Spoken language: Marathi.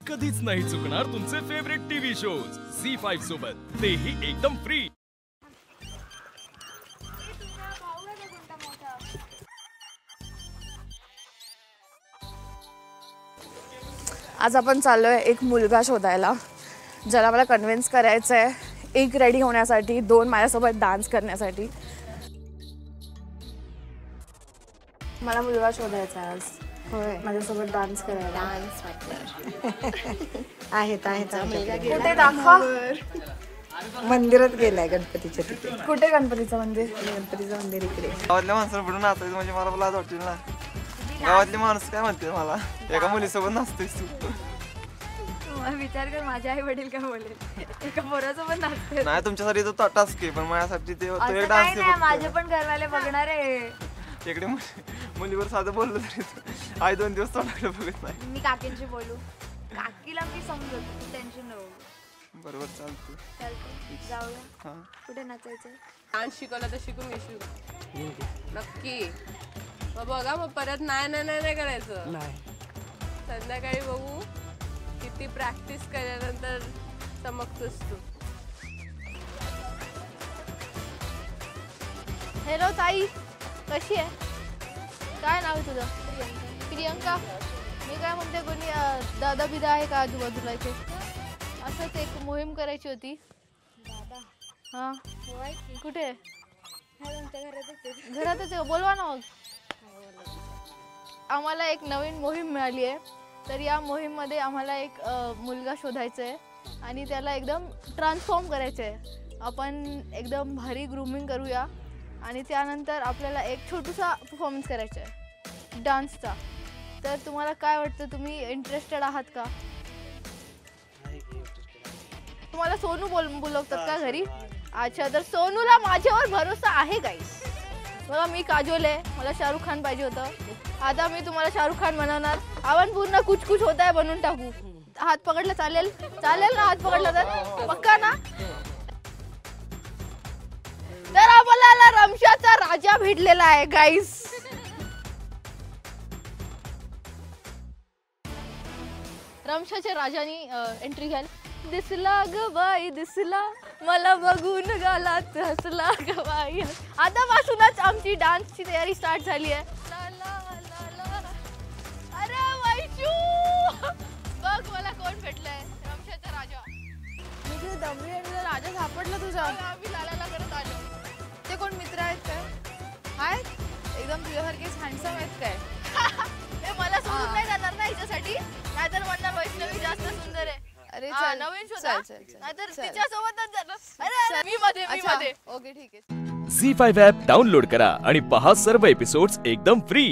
कधीच नाही चुकणार तुमचे फेवरेट टीव्ही शोज झी5 सोबत, तेही एकदम फ्री। आज आपण चाललोय एक मुलगा शोधायला ज्याला मला कन्विन्स करायचं आहे, एक रेडी होण्यासाठी, दोन माझ्यासोबत डान्स करण्यासाठी। मला मुलगा शोधायचा आहे आज। होय, माझ्यासोबत डान्स करायला। डान्स आहेत कुठे दाखवा? मंदिरात गेलाय गणपतीच्या तिथे। कुठे गणपतीचं मंदिर? गणपतीचं मंदिर इकडे। गावातल्या माणसाला पुढे नाचायचं म्हणजे मला लाज वाटेल ना। गावातली माणूस काय म्हणते मला, एका मुलीसोबत नाचतेस तू? विचार कर, माझे आई वडील काय बोलेल? एका पोरासोबत नाचते? नाही, तुमच्यासाठी तो टास्क आहे, पण माझ्यासाठी ते डान्स आहे। माझे पण घरवाले बघणार आहे। इकडे मुलीवर साधं बोललो तरी आई 2 दिवस तोंडाकडे बघत नाही। मी काकींशी बोलू, काकीला मी समजतो, तू टेन्शन नको। बरोबर, चालतं जाऊया। हां, कुठे नाचायचं? डान्स शिकवला तर शिकून घेशील नक्की? मग बघा, मग परत नाही करायचं। संध्याकाळी बघू किती प्रॅक्टिस केल्यानंतर चमकतोस तू। हॅलो ताई, कशी आहे? काय नाव आहे तुझं? प्रियंका। मी काय म्हणते, कोणी दादा बिदा आहे का आजूबाजूला इथे? असंच एक मोहीम करायची होती। हां, कुठे आहे? घरातच आहे, बोलवा ना मग। आम्हाला एक नवीन मोहीम मिळाली आहे, तर या मोहीममध्ये आम्हाला एक मुलगा शोधायचा आहे आणि त्याला एकदम ट्रान्सफॉर्म करायचं आहे। आपण एकदम भारी ग्रूमिंग करूया आणि त्यानंतर आपल्याला एक छोटूसा परफॉर्मन्स करायचा आहे डान्सचा। तर तुम्हाला काय वाटतं, तुम्ही इंटरेस्टेड आहात का? तुम्हाला सोनू बोलवतात का घरी? अच्छा, तर सोनूला माझ्यावर भरोसा आहे गाईस। बघा, मी काजोल आहे, मला शाहरुख खान पाहिजे होतं, आता मी तुम्हाला शाहरुख खान बनवणार। आपण पूर्ण कुछ कुछ होता है बनवून टाकू। हात पकडला चालेल? चालेल ना? हात पकडला तर पक्का ना? तर आपल्याला रमशाचा राजा भेटलेला आहे गाईस। रमशाच्या राजानी एंट्री घ्याल। दिसला ग बाई दिसला, मला बघून गालात हसला ग बाई। आतापासूनच आमची डान्सची तयारी स्टार्ट झाली आहे। अरे वैशू, बघ मला कोण भेटलंय, रमशाचा राजा। मी तुझी दमली आणि तुझा राजा सापडला तुझा। आम्ही लालाला करत आलो। ते कोण मित्र आहेत काय? हाय, एकदम तुझ्यासारखेच हँडसम आहेत काय? हे मला सोडून नाही जाणार ना हिच्यासाठी, नाहीतर म्हणणार वैष्णवी जास्त सुंदर आहे। अरे नवीन शोधा, नाहीतर तिच्यासोबतच जाणार। अरे मी मध्ये। ओके, ठीक आहे। झी5 ॲप डाउनलोड करा आणि पहा सर्व एपिसोड्स एकदम फ्री।